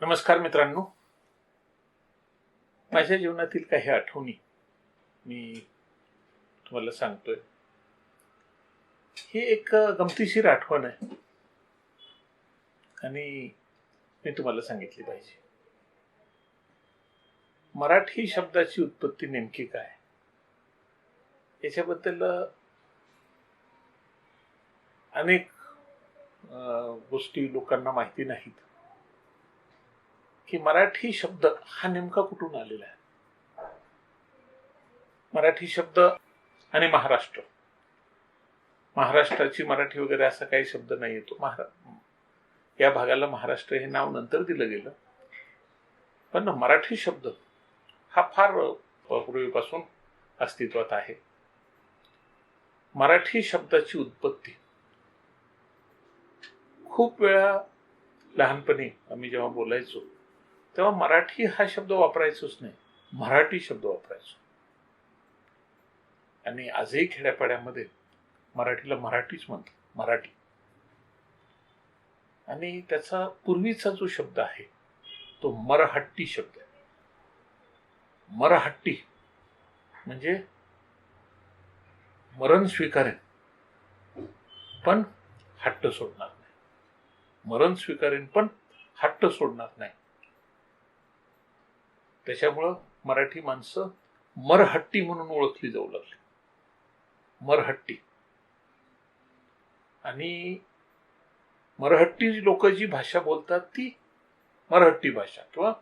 नमस्कार मित्रांनो. माझ्या जीवनातील काही आठवणी मी तुम्हाला सांगतोय. ही एक गमतीशीर आठवण आहे आणि मी तुम्हाला सांगितली पाहिजे. मराठी शब्दाची उत्पत्ती नेमकी काय याच्याबद्दल अनेक गोष्टी लोकांना माहिती नाहीत की मराठी शब्द हा नेमका कुठून आलेला आहे. मराठी शब्द आणि महाराष्ट्राची मराठी वगैरे असा काही शब्द नाही येतो. या भागाला महाराष्ट्र हे नाव नंतर दिलं गेलं, पण मराठी शब्द हा फार पूर्वीपासून अस्तित्वात आहे. मराठी शब्दाची उत्पत्ती खूप वेळा लहानपणी आम्ही जेव्हा बोलायचो तेव्हा मराठी हा शब्द वापरायचोच नाही, मराठी शब्द वापरायचो. आणि आजही खेड्यापाड्यामध्ये मराठीला मराठीच म्हणतात, मराठी. आणि त्याचा पूर्वीचा जो शब्द आहे तो मरहट्टी शब्द आहे. मरहट्टी म्हणजे मरण स्वीकारेन पण हट्ट सोडणार नाही. मरण स्वीकारेन पण हट्ट सोडणार नाही. त्याच्यामुळं मराठी माणसं मरहट्टी म्हणून ओळखली जाऊ लागली. मरहट्टी. आणि मरहट्टी लोक जी भाषा बोलतात ती मरहट्टी भाषा, किंवा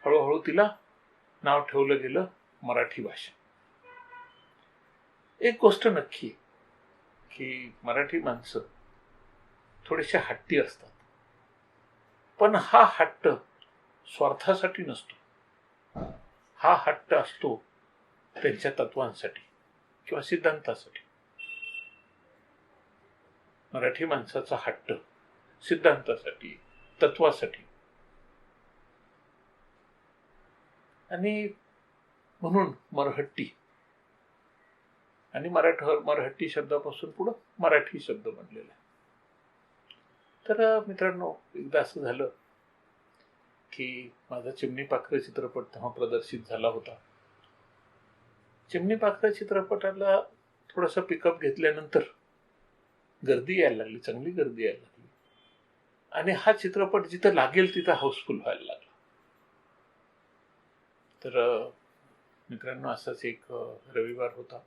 हळूहळू तिला नाव ठेवलं गेलं मराठी भाषा. एक गोष्ट नक्की की मराठी माणसं थोडेसे हट्टी असतात, पण हा हट्ट स्वार्थासाठी नसतो. हा हट्ट असतो त्यांच्या तत्वांसाठी किंवा सिद्धांतासाठी. मराठी माणसाचा हट्ट सिद्धांतासाठी, तत्वासाठी. आणि म्हणून मरहट्टी. आणि मराठी शब्दापासून पुढं मराठी शब्द बनलेला आहे. तर मित्रांनो, एकदा असं झालं की माझा चिमणी पाखरं चित्रपट तेव्हा प्रदर्शित झाला होता. चिमणी पाखरं चित्रपटाला थोडंसं पिकअप घेतल्यानंतर गर्दी यायला लागली, चांगली गर्दी यायला लागली. आणि हा चित्रपट जिथं लागेल तिथं हाऊसफुल व्हायला लागला. तर मित्रांनो, असाच एक रविवार होता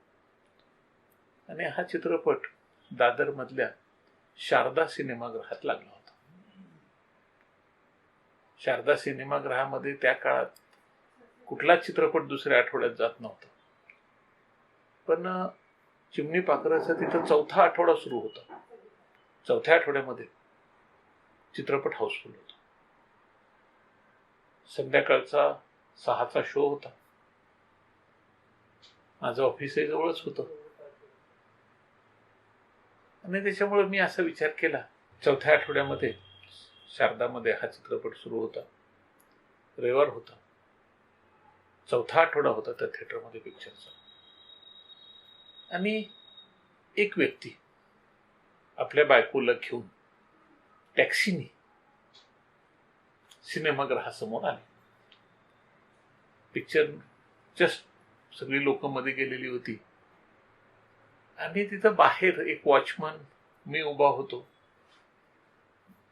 आणि हा चित्रपट दादर मधल्या शारदा सिनेमागृहात लागला होता. शारदा सिनेमागृहामध्ये त्या काळात कुठलाच चित्रपट दुसऱ्या आठवड्यात जात नव्हता, पण चिमणी पाखराचा तिथं 4था आठवडा सुरू होता. 4थ्या आठवड्यामध्ये चित्रपट हाऊसफुल होता. संध्याकाळचा 6चा शो होता. माझं ऑफिसही जवळच होतं आणि त्याच्यामुळे मी असा विचार केला, 4थ्या आठवड्यामध्ये शारदामध्ये हा चित्रपट सुरू होता, रविवार होता, 4था आठवडा होता त्या थिएटरमध्ये पिक्चरचा. आणि एक व्यक्ती आपल्या बायकोला घेऊन टॅक्सीने सिनेमागृहासमोर आले. पिक्चर जस्ट सगळी लोक मध्ये गेलेली होती आणि तिथं बाहेर एक वॉचमन, मी उभा होतो.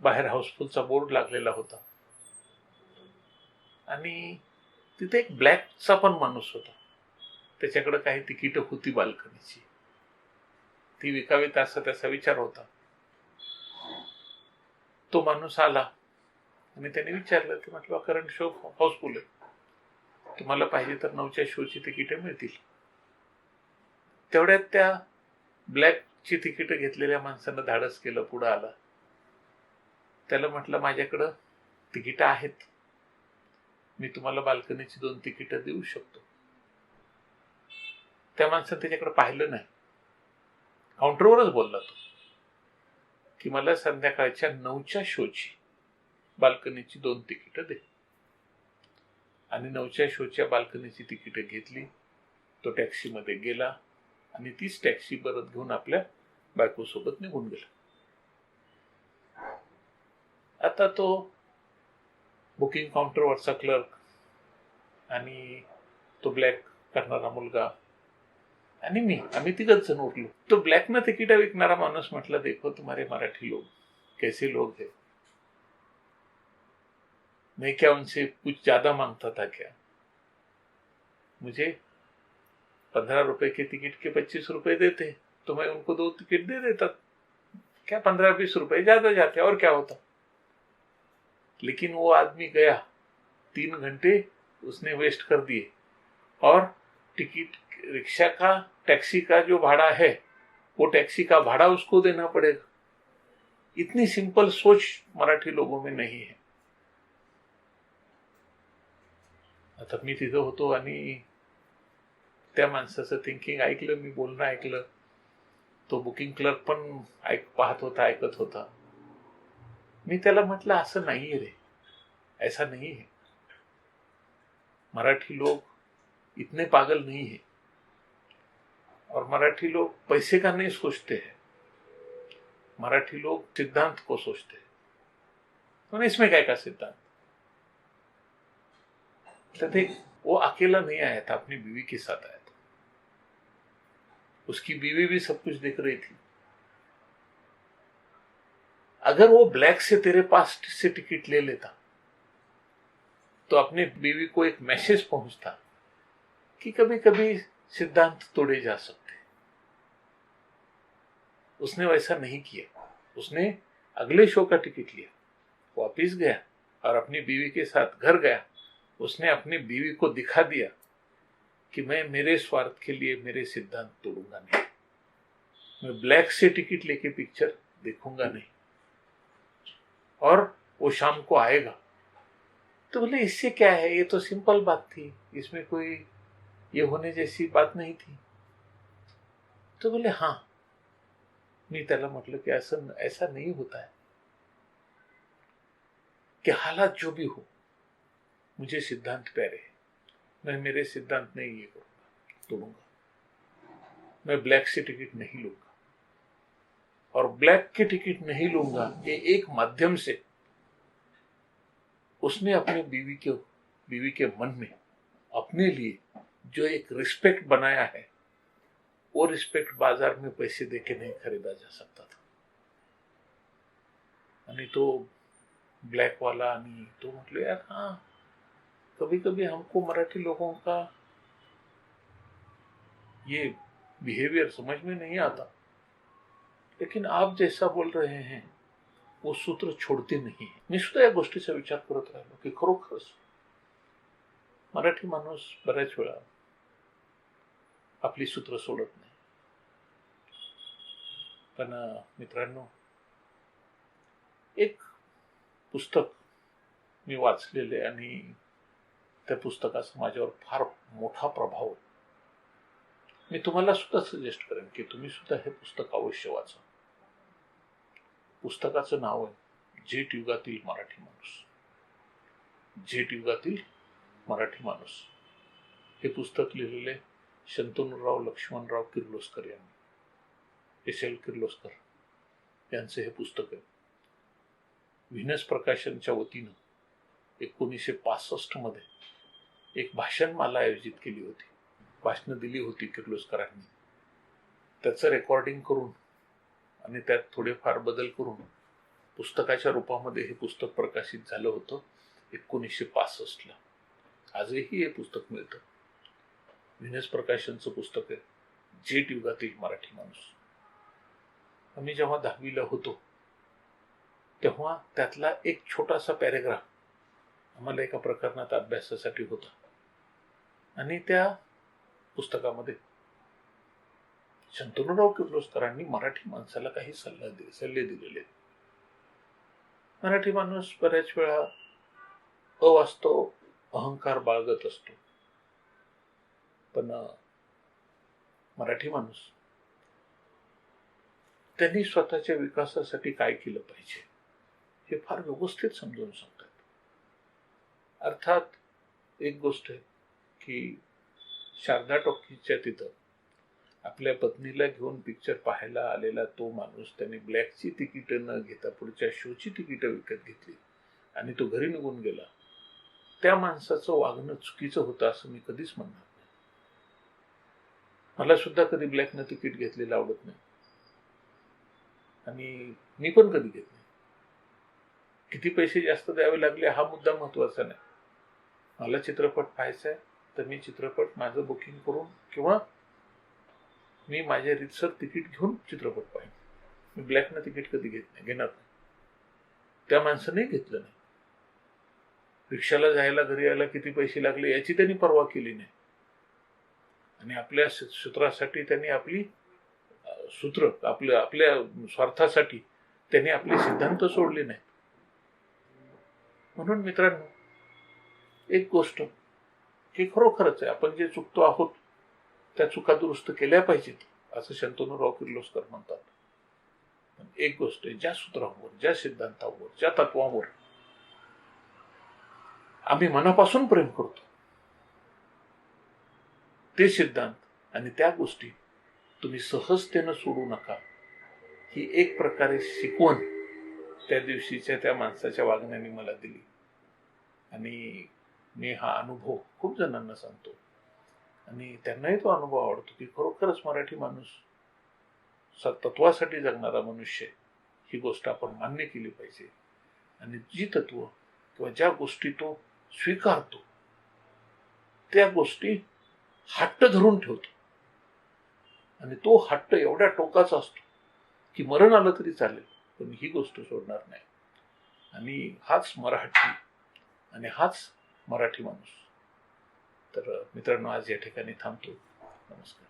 बाहेर हाऊसफुलचा बोर्ड लागलेला होता आणि तिथे एक ब्लॅकचा पण माणूस होता. त्याच्याकडे काही तिकीट होती बाल्कनीची, ती विकावीत असा त्याचा विचार होता. तो माणूस आला आणि त्याने विचारलं की म्हटलं करंट शो हाऊसफुल आहे, तुम्हाला पाहिजे तर 9च्या शोची तिकीट मिळतील. तेवढ्यात त्या ब्लॅकची तिकीट घेतलेल्या माणसानं धाडस केलं, पुढं आला. त्याला म्हटलं माझ्याकडं तिकीट आहेत, मी तुम्हाला बाल्कनीची 2 तिकीट देऊ शकतो. त्या माणसानं त्याच्याकडे पाहिलं नाही, काउंटरवरच बोलला तो की मला संध्याकाळच्या 9च्या शोची बाल्कनीची 2 तिकीट दे. आणि 9च्या शोच्या बाल्कनीची तिकीट घेतली. तो टॅक्सीमध्ये गेला आणि तीच टॅक्सी परत घेऊन आपल्या बायकोसोबत निघून गेला. आता तो बुकिंग काउंटरवरचा क्लर्क आणि तो ब्लॅक करणारा मुलगा आणि मी, आम्ही तिघच जण उरलो. तो ब्लॅकनं तिकीट विकणारा माणूस म्हटलं, देखो तुम्हारे मराठी लोग कैसे लोग हैं, मैं क्या उनसे कुछ ज्यादा मांगता था क्या? मुझे 15 रुपए के टिकट के 25 रुपए देते तो मैं उनको 2 टिकट दे देता. क्या 15-20 रुपए ज्यादा जाते और क्या होता. लेकिन वो आदमी गया, 3 घंटे उसने वेस्ट कर दिए और टिकट, रिक्शा का, टैक्सी का जो भाड़ा है वो टैक्सी का भाड़ा उसको देना पड़ेगा. इतनी सिंपल सोच मराठी लोगों में नहीं है. आता मी तिथं होतो आणि त्या माणसाचं थिंकिंग ऐकलं, मी बोलणं ऐकलं. तो बुकिंग क्लर्क पण पाहत होता, ऐकत होता. मी त्याला म्हटलं, असं नाहीये रे, ऐसा नहीं है. मराठी लोग इतने पागल नहीं है और मराठी लोग पैसे का नहीं सोचते हैं, मराठी लोग सिद्धांत को सोचते हैं. तो इसमें क्या का सिद्धांत. तो वो अकेला नहीं आया था, अपनी बीवी के साथ आया था. उसकी बीवी भी सब कुछ देख रही थी. अगर वो ब्लैक से तेरे पास से टिकट ले लेता तो अपने बीवी को एक मैसेज पहुंचता कि कभी कभी सिद्धांत तोड़े जा सकते. उसने वैसा नहीं किया. उसने अगले शो का टिकट लिया, वापिस गया और अपनी बीवी के साथ घर गया. उसने अपनी बीवी को दिखा दिया कि मैं मेरे स्वार्थ के लिए मेरे सिद्धांत तोड़ूंगा नहीं, मैं ब्लैक से टिकट लेके पिक्चर देखूंगा नहीं, और वो शाम को आएगा. तो बोले, इससे क्या है, ये तो सिंपल बात थी, इसमें कोई ये होने जैसी बात नहीं थी. तो बोले हाँ. मी त्याला म्हटलं की असं ऐसा नहीं होता है कि हालात जो भी हो, मुझे सिद्धांत प्यारे है. मैं मेरे सिद्धांत नहीं ये करूंगा, तोड़ूंगा. मैं ब्लैक से टिकट नहीं लूंगा, और ब्लैक के टिकट नहीं लूंगा ये एक माध्यम से उसने अपने बीवी के मन में अपने लिए जो एक रिस्पेक्ट बनाया है, वो रिस्पेक्ट बाजार में पैसे देके नहीं खरीदा जा सकता था. आणि तो ब्लैक वाला, आणि तो म्हटलं, यार हाँ, कभी कभी हमको मराठी लोगों का ये बिहेवियर समझ में नहीं आता, लेकिन आप जैसा बोल रहे हैं वो सूत्र छोड़ते नहीं है. मी सुद्धा या गोष्टीचा विचार करत राहिलो की खरोखरच मराठी माणूस बऱ्याच वेळा आपली सूत्र सोडत नाही. पण मित्रांनो, एक पुस्तक मी वाचलेले आणि त्या पुस्तकाचा माझ्यावर फार मोठा प्रभाव. मी तुम्हाला सुद्धा सजेस्ट करेन की तुम्ही सुद्धा हे पुस्तक अवश्य वाचा. पुस्तकाचं नाव आहे जेट युगातील मराठी माणूस. जेट युगातील मराठी माणूस हे पुस्तक लिहिलेले शंतनुराव लक्ष्मणराव किर्लोस्कर यांनी, एस.एल. किर्लोस्कर यांचे हे पुस्तक आहे. व्हीनस प्रकाशनच्या वतीनं 1965 मध्ये एक भाषणमाला आयोजित केली होती. भाषणं दिली होती किर्लोस्करांनी. त्याचं रेकॉर्डिंग करून आणि त्यात थोडेफार बदल करून पुस्तकाच्या रूपामध्ये हे पुस्तक प्रकाशित झालं होतं 1965 ला. आजही हे पुस्तक मिळतं. व्हीनस प्रकाशनचं पुस्तक आहे जेट युगातील मराठी माणूस. आम्ही जेव्हा 10वीला होतो तेव्हा त्यातला एक छोटासा पॅरेग्राफ आम्हाला एका प्रकरणात अभ्यासासाठी होता, आणि त्या पुस्तकामध्ये शंतनुराव किर्लोस्करांनी मराठी माणसाला काही सल्ले दिलेले. मराठी माणूस बऱ्याच वेळा अवास्तव अहंकार बाळगत असतो, पण मराठी माणूस त्यांनी स्वतःच्या विकासासाठी काय केलं पाहिजे हे फार व्यवस्थित समजून सांगतात. अर्थात एक गोष्ट आहे की शारदा टॉकीजच्या तिथं आपल्या पत्नीला घेऊन पिक्चर पाहायला आलेला तो माणूस त्याने ब्लॅकची तिकीट न घेता पुढच्या शोची तिकीट विकत घेतली आणि तो घरी निघून गेला. त्या माणसाचं वागणं चुकीचं होतं असं मी कधीच म्हणणार नाही. मला सुद्धा कधी ब्लॅकनं तिकीट घेतलेलं आवडत नाही आणि मी पण कधी घेत नाही. किती पैसे जास्त द्यावे लागले हा मुद्दा महत्वाचा नाही. मला चित्रपट पाहायचा आहे तर मी चित्रपट माझं बुकिंग करून किंवा मी माझ्या रीतसर तिकीट घेऊन चित्रपट पाहिजे. मी ब्लॅकनं तिकीट कधी घेणार नाही. त्या माणसाने घेतलं नाही. रिक्षाला जायला घरी यायला किती पैसे लागले याची त्यांनी पर्वा केली नाही आणि आपल्या सूत्रासाठी त्यांनी आपली सूत्र आपल्या स्वार्थासाठी त्यांनी आपले सिद्धांत सोडले नाही. म्हणून मित्रांनो, एक गोष्ट ही खरोखरच आहे, आपण जे चुकतो आहोत त्या चुका दुरुस्त केल्या पाहिजेत असं शंतनुराव किर्लोस्कर म्हणतात. पण एक गोष्ट आहे, ज्या सूत्रावर, ज्या सिद्धांतावर, ज्या तत्वावर आम्ही मनापासून प्रेम करतो ते सिद्धांत आणि त्या गोष्टी तुम्ही सहजतेनं सोडू नका. ही एक प्रकारे शिकवण त्या दिवशीच्या त्या माणसाच्या वागण्याने मला दिली आणि मी हा अनुभव खूप जणांना सांगतो आणि त्यांनाही तो अनुभव आवडतो की खरोखरच मराठी माणूस तत्वासाठी जगणारा मनुष्य ही गोष्ट आपण मान्य केली पाहिजे आणि जी तत्व किंवा ज्या गोष्टी तो स्वीकारतो त्या गोष्टी हट्ट धरून ठेवतो आणि तो हट्ट एवढ्या टोकाचा असतो की मरण आलं तरी चालेल पण ही गोष्ट सोडणार नाही. आणि हाच मराठी आणि हाच मराठी माणूस. तर मित्रांनो, आज या ठिकाणी थांबतो. नमस्कार.